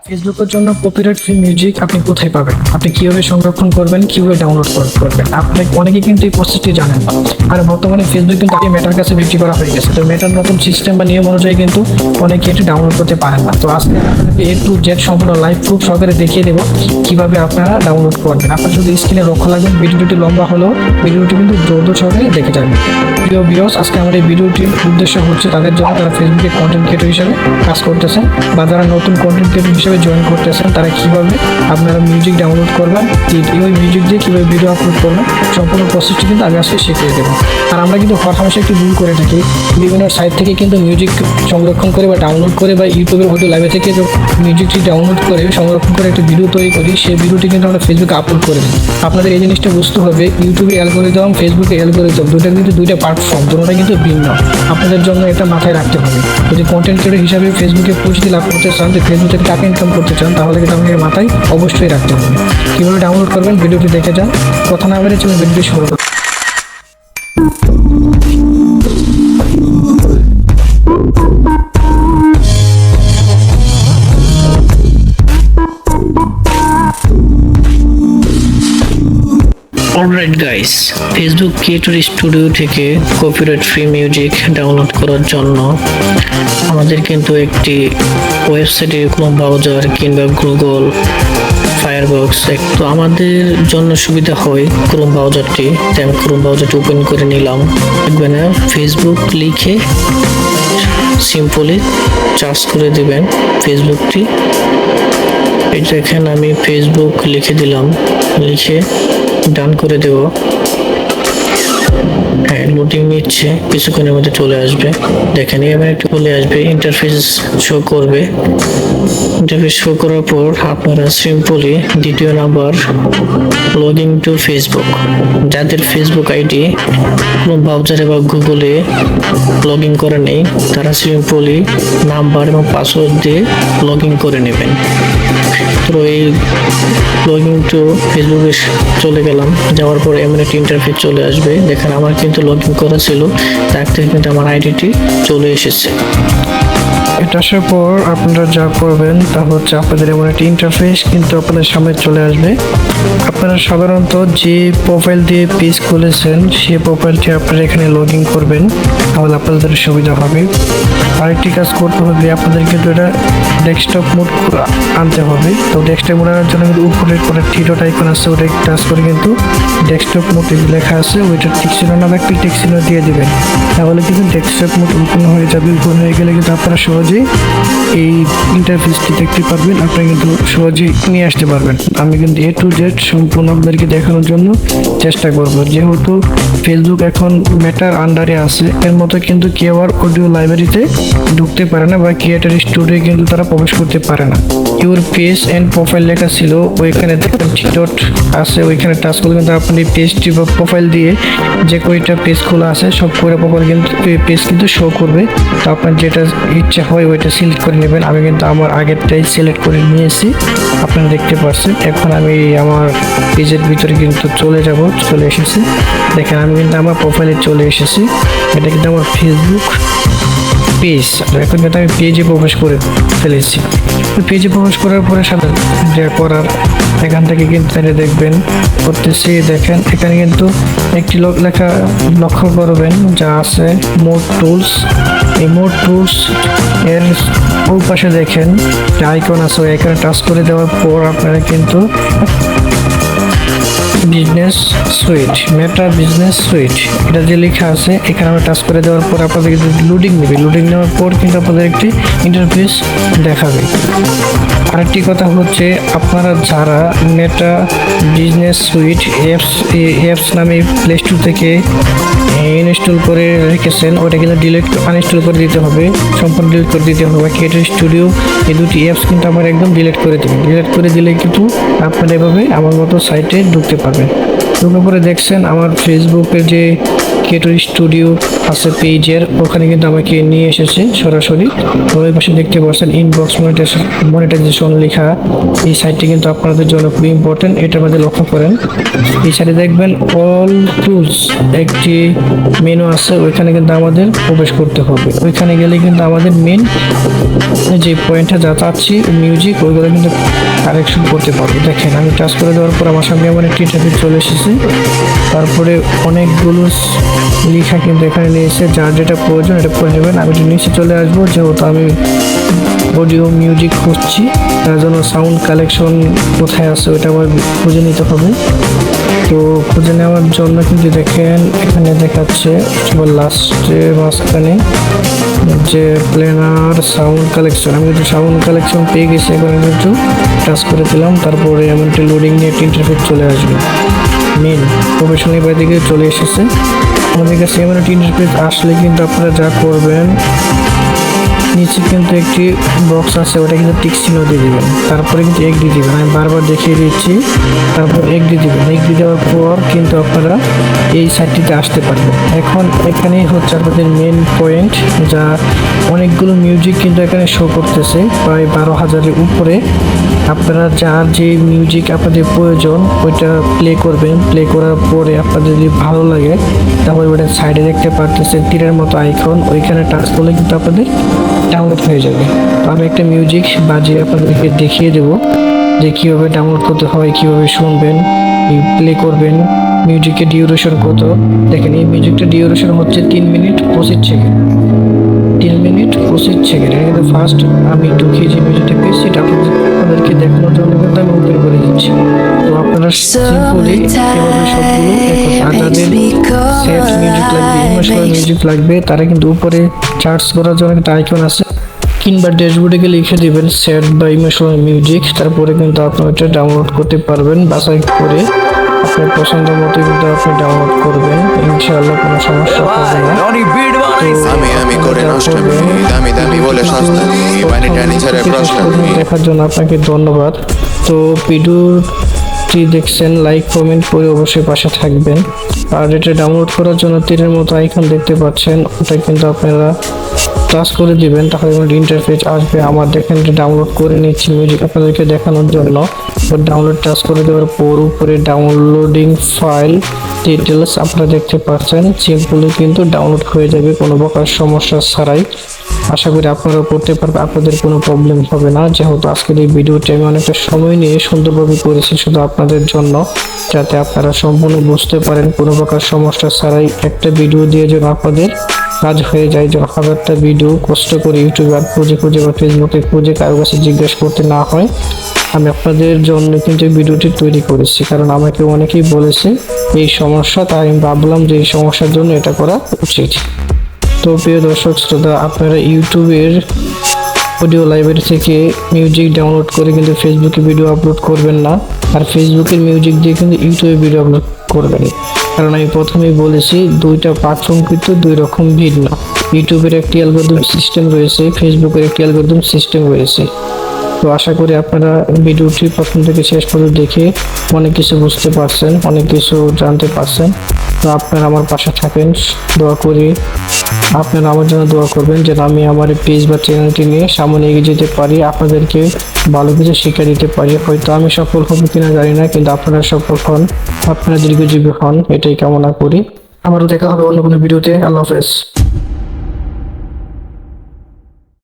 ফেসবুকের জন্য copyright free music আপনি কোথায় পাবেন, আপনি কিভাবে সংরক্ষণ করবেন, কিভাবে ডাউনলোড করবেন, আপনি অনেকে কিন্তু এই প্রসেসটি জানেন না। আর বর্তমানে ফেসবুক কিন্তু মেটার কাছে বিক্রি করা হয়ে গেছে। তো মেটার নতুন সিস্টেম বা নিয়ম অনুযায়ী কিন্তু অনেকে এটি ডাউনলোড করতে পারেন না। তো আজকে আপনাদেরকে A to Z সম্পূর্ণ লাইভ প্রুফ সহকারে দেখিয়ে দেবো কিভাবে আপনারা ডাউনলোড করবেন। আপনার শুধু স্ক্রিনে লক্ষ্য রাখবেন, ভিডিওটি লম্বা হলেও ভিডিওটি কিন্তু দ্রুত সহকারে দেখে যাবেন। প্রিয় ভিউয়ার্স, আজকে আমার এই ভিডিওটির উদ্দেশ্য হচ্ছে তাদের জন্য যারা ফেসবুকে কন্টেন্ট ক্রিয়েটর হিসেবে কাজ করতেছেন বা যারা নতুন কন্টেন্ট ক্রিয়েটর হিসেবে জয়েন করতেছেন, তারা কিভাবে আপনারা মিউজিক ডাউনলোড করবেন, ওই মিউজিক দিয়ে কীভাবে ভিডিও আপলোড করবেন, সম্পূর্ণ প্রসেসটি কিন্তু আগে আজকে শিখিয়ে দেবো। আর আমরা কিন্তু হরহামেশা একটি ভুল করে থাকি, বিভিন্ন সাইট থেকে কিন্তু মিউজিক সংরক্ষণ করে বা ডাউনলোড করে বা ইউটিউবের অডিও লাইভে থেকে মিউজিকটি ডাউনলোড করে সংরক্ষণ করে একটা ভিডিও তৈরি করি, সেই ভিডিওটি কিন্তু আমরা ফেসবুকে আপলোড করে দিই। আপনাদের এই জিনিসটা বুঝতে হবে, ইউটিউবে অ্যালগরিদম, ফেসবুকে অ্যালগরিদম দুইটা প্ল্যাটফর্ম, দুটোটা কিন্তু ভিন্ন। আপনাদের জন্য এটা মাথায় রাখতে হবে। যদি কন্টেন্ট ক্রিয়েটর হিসাবে ফেসবুকে পরিচিতি লাভ করতে চান, যে ফেসবুক থেকে টাকা ইনকাম করতে চান, তাহলে কিন্তু আমাকে মাথায় অবশ্যই রাখতে হবে। কীভাবে ডাউনলোড করবেন ভিডিওটি দেখে যান। কথা না বেড়ে চলুন ভিডিওটি শুরু করুন। Alright guys, Facebook creator studio থেকে কপিরাইট ফ্রি মিউজিক ডাউনলোড করার জন্য আমাদের কিন্তু একটি ওয়েবসাইটে ক্রোম ব্রাউজার কিংবা গুগল ফায়ারবক্স, তো আমাদের জন্য সুবিধা হয় ক্রোম ব্রাউজারটি। আমি ক্রোম ব্রাউজারটি ওপেন করে নিলাম। দেখবেন না, ফেসবুক লিখে সিম্পলি সার্চ করে দেবেন ফেসবুকটি। এই দেখেন, আমি ফেসবুক লিখে দিলাম, লিখে ডান করে দেব। হ্যাঁ, লোডিং নিচ্ছে, কিছুক্ষণের মধ্যে চলে আসবে। দেখেন এবার একটু চলে আসবে, ইন্টারফেস শো করবে। ইন্টারফেস শো করার পর আপনারা সিম্পলি দ্বিতীয় number log in to Facebook, যাদের ফেসবুক আইডি ক্রোম ব্রাউজারে বা গুগলে লগ ইন করা নেই, তারা সিম্পলি নাম্বার এবং পাসওয়ার্ড দিয়ে লগ ইন করে নেবেন। তো এই লগ ইন টু ফেসবুকে চলে গেলাম, যাওয়ার পর এমন একটি ইন্টারফেস চলে আসবে। দেখেন আমার কিন্তু লগ ইন করা ছিল, তার থেকে কিন্তু আমার আইডিটি চলে এসেছে। এটা আসার পর আপনারা যা করবেন তা হচ্ছে আপনাদের এমন একটি ইন্টারফেস কিন্তু আপনাদের সামনে চলে আসবে। আপনারা সাধারণত যে প্রোফাইল দিয়ে পেজ খুলেছেন সেই প্রোফাইলটি আপনারা এখানে লগ ইন করবেন, তাহলে আপনাদের সুবিধা হবে। আরেকটি কাজ করতে হবে, আপনাদের কিন্তু এটা ডেস্কটপ মোড আনতে হবে। তো ডেস্কটপ মোড আনার জন্য কিন্তু উপরে করে থ্রি আইকন আছে, ওটা টাচ করে কিন্তু ডেস্কটপ মোড লেখা আছে, ওইটা টিকচিহ্ন নামে একটি টিকচিহ্ন দিয়ে দিবেন, তাহলে কিন্তু ডেস্কটপ মোড ওপেন হয়ে যাবে। ওপেন হয়ে গেলে কিন্তু আপনারা সহজেই এই ইন্টারফেসটি দেখতে পারবেন, আপনারা কিন্তু সহজেই নিয়ে আসতে পারবেন। আমি কিন্তু A to Z সম্পূর্ণ আপনাদেরকে দেখানোর জন্য চেষ্টা করব। যেহেতু ফেসবুক এখন মেটার আন্ডারে আছে, এর মতো কিন্তু কেউ আর অডিও লাইব্রেরিতে ঢুকতে পারে না বা ক্রিয়েটর স্টুডিও কিন্তু তারা প্রবেশ করতে পারে না। ইউর পেজ অ্যান্ড প্রোফাইল লেখা ছিল, ওইখানে ডট আছে, ওইখানে টাচ করলে কিন্তু আপনি পেজটি বা প্রোফাইল দিয়ে যে কয়টা পেজ খোলা আছে সব কয়টা প্রোফাইল কিন্তু পেজ কিন্তু শো করবে। তো আপনার যেটা ইচ্ছা হয় ওইটা সিলেক্ট করে নেবেন। আমি কিন্তু আমার আগেরটাই সিলেক্ট করে নিয়েছি, আপনারা দেখতে পাচ্ছেন। এখন আমি আমার পেজের ভিতরে কিন্তু চলে এসেছি। দেখেন আমি কিন্তু আমার প্রোফাইলে চলে এসেছি, এটা কিন্তু আমার ফেসবুক পেজ। এখন কিন্তু আমি পেজে প্রবেশ করে ফেলেছি। পেজে প্রবেশ করার পরে সাথে যা করার এখান থেকে কিন্তু দেখবেন করতেছি। দেখেন এখানে কিন্তু একটি লেখা লক্ষ্য করবেন যা আছে মোড টুলস। এই মোড টুলস এর ওই পাশে দেখেন যে আইকন আছে, ওই আইকনে টাচ করে দেওয়ার পর আপনারা কিন্তু বিজনেস সুইট, মেটা বিজনেস সুইট এটা যে লেখা আছে, এখানে আমরা টাচ করে দেওয়ার পর আপনাদের কিন্তু লোডিং নেবে। লোডিং নেওয়ার পর কিন্তু আপনাদের একটি ইন্টারফেস দেখাবে। আরেকটি কথা হচ্ছে, আপনারা যারা মেটা বিজনেস সুইট অ্যাপস নামে প্লে স্টোর থেকে ইনস্টল করে রেখেছেন, ওটা কিন্তু আনইনস্টল করে দিতে হবে, সম্পূর্ণ ডিলিট করে দিতে হবে। ক্রিয়েটর স্টুডিও এই দুটি অ্যাপস কিন্তু আমার একদম ডিলিট করে দেবেন। ডিলিট করে দিলে কিন্তু আপনারা এভাবে আমার মতো সাইটে ঢুকতে পারবেন। ঢুকে পরে দেখছেন আমার ফেসবুকের যে ক্রিয়েটর স্টুডিও আছে পেজের, ওখানে কিন্তু আমাকে নিয়ে এসেছে সরাসরি। ওই পাশে দেখতে পাচ্ছেন ইনবক্স মনিটাইজেশন লেখা, এই সাইটটি কিন্তু আপনাদের জন্য খুব ইম্পর্টেন্ট, এটার মধ্যে লক্ষ্য করেন। এই সাইটে দেখবেন অল টুলস একটি মেনু আছে, ওইখানে কিন্তু আমাদের প্রবেশ করতে হবে। ওইখানে গেলে কিন্তু আমাদের মেন যে পয়েন্টটা যা চাচ্ছি মিউজিক, ওইগুলো কিন্তু কারেকশন করতে পারবো। দেখেন আমি টাচ করে দেওয়ার পর আমার সামনে আমার একটি ইন্টারফেস চলে এসেছে। তারপরে অনেকগুলো লেখা কিন্তু এখানে নিয়েছে, যার যেটা প্রয়োজন এটা করে নেবেন। আমি একটু নিচে চলে আসবো, যেহেতু আমি অডিও মিউজিক খুঁজছি, তার জন্য সাউন্ড কালেকশন কোথায় আছে ওটা আমার খুঁজে নিতে হবে। তো খুঁজে নেওয়ার জন্য কিন্তু দেখেন এখানে দেখাচ্ছে লাস্টে মাঝখানে যে প্লেনার সাউন্ড কালেকশন, আমি কিন্তু সাউন্ড কালেকশন পেয়ে গেছি। এখন একটু টাচ করে দিলাম, তারপরে এমন একটি লোডিং নিয়ে একটি ইন্টারফেস চলে আসবে। মেন প্রফেশনাল বাই দিকে চলে এসেছে আমাদের কাছে। এমন একটি ইন্টারফেস আসলে কিন্তু আপনারা যা করবেন, নিচে কিন্তু একটি বক্স আছে, ওটা কিন্তু টিক চিহ্ন দিয়ে দিবেন, তারপরে কিন্তু এগ্রি দিবেন। আমি বারবার দেখিয়ে দিচ্ছি, তারপর এগ্রি দিবেন। এগ্রি দেওয়ার পর কিন্তু আপনারা এই সাইটটিতে আসতে পারবেন। এখন এখানেই হচ্ছে আপনাদের মেন পয়েন্ট, যা অনেকগুলো মিউজিক কিন্তু এখানে শো করতেছে, প্রায় 12,000-এর উপরে। আপনারা যার যে মিউজিক আপনাদের প্রয়োজন ওইটা প্লে করবেন। প্লে করার পরে আপনাদের যদি ভালো লাগে তাহলে ওটা সাইডে দেখতে পারতেছেন তীরের মতো আইকন, ওইখানে টাচ করলে কিন্তু আপনাদের ডাউনলোড হয়ে যাবে। তো আমি একটা মিউজিক বাজিয়ে আপনাদেরকে দেখিয়ে দেবো যে কীভাবে ডাউনলোড করতে হয়, কীভাবে শুনবেন, প্লে করবেন। মিউজিকের ডিউরেশন কত দেখেন, এই মিউজিকটা ডিউরেশন হচ্ছে 3 মিনিট 25 সেকেন্ড। 3 minute 25 second. এটা কিন্তু ফার্স্ট আমি ঢুকিয়ে যে মিউজিকটা পেয়েছি সেটা আপনাদেরকে দেখানোর জন্য কিন্তু আমি ওপেন করে দিচ্ছি। তো আপনারা সিম্পলি এভাবে সবগুলো দেখুন। আর যাদের সেট মিউজিক লাগবে, ইমোশনাল মিউজিক লাগবে, তারা কিন্তু উপরে চার্জ করার জন্য একটা আইকন আছে, কিংবা ড্যাশবোর্ডে গিয়ে লিখে দিবেন সেট বা ইমোশনাল মিউজিক, তারপরে কিন্তু আপনি ওটা ডাউনলোড করতে পারবেন। বাছাই করে আপনার পছন্দ মতো কিন্তু আপনি ডাউনলোড করবেন, ইনশাআল্লাহ কোনো সমস্যা হবে না। আমি করে নষ্ট দামি দামি বলে সস্তা পানি টানি ছেড়ে প্রশ্ন দেখার জন্য আপনাকে ধন্যবাদ। তো ভিডিওটি দেখছেন, লাইক কমেন্ট করে অবশ্যই পাশে থাকবেন। আর এটা ডাউনলোড করার জন্য তীরের মতো আইকন দেখতে পাচ্ছেন, ওটা কিন্তু আপনারা টাচ করে দিবেন, তাহলে ইন্টারফেস আসবে। আমার দেখেন ডাউনলোড করে নিচ্ছি মিউজিক আপনাদেরকে দেখানোর জন্য। ডাউনলোড টাচ করে দেওয়ার পর উপরে ডাউনলোডিং ফাইল ডিটেলস আপনারা দেখতে পাচ্ছেন, সিম্পলি কিন্তু ডাউনলোড হয়ে যাবে কোনো প্রকার সমস্যা ছাড়াই। আশা করি আপনারাও করতে পারবেন, আপনাদের কোনো প্রবলেম হবে না। যেহেতু আজকের এই ভিডিওটি আমি অনেকটা সময় নিয়ে সুন্দরভাবে করেছি শুধু আপনাদের জন্য, যাতে আপনারা সম্পূর্ণ বুঝতে পারেন কোনো প্রকার সমস্যা ছাড়াই। একটা ভিডিও দিয়ে যেন আপনাদের কাজ হয়ে যায়, যেন 1000টা ভিডিও কষ্ট করে ইউটিউবে আর খুঁজে বা ফেসবুকে খুঁজে কারো কাছে জিজ্ঞেস করতে না হয়। আমি আপনাদের জন্য কিন্তু ভিডিওটি তৈরি করেছি, কারণ আমাকে অনেকেই বলেছে এই সমস্যা, তাই আমি ভাবলাম যে এই সমস্যার জন্য এটা করা উচিত। তো প্রিয় দর্শক শ্রোতা, আপনারা ইউটিউবের অডিও লাইব্রেরি থেকে মিউজিক ডাউনলোড করে কিন্তু ফেসবুকে ভিডিও আপলোড করবেন না, আর ফেসবুকের মিউজিক দিয়ে কিন্তু ইউটিউবে ভিডিও আপলোড করবেন। কারণ আমি প্রথমেই বলেছি দুইটা প্ল্যাটফর্ম কিন্তু দুই রকম ভিন্ন। ইউটিউবের একটি অ্যালগরিদম সিস্টেম রয়েছে, ফেসবুকের একটি অ্যালগরিদম সিস্টেম রয়েছে। তো আশা করি আপনারা ভিডিওটি প্রথম থেকে শেষ পর্যন্ত দেখে অনেক কিছু বুঝতে পারছেন, অনেক কিছু জানতে পারছেন। তো আপনারা আমার পাশে থাকেন, দোয়া করি আপনারা আমার জন্য দোয়া করবেন যেন আমি আমার পেজ বা চ্যানেলটি নিয়ে সামনে এগিয়ে যেতে পারি, আপনাদেরকে ভালো কিছু শিক্ষা দিতে পারি। হয়তো আমি সফল হবো কিনা জানি না, কিন্তু আপনারা সফল হন, আপনারা দীর্ঘজীবী হন, এটাই কামনা করি। আমারও দেখা হবে অন্য কোনো ভিডিওতে। আল্লাহ হাফেজ।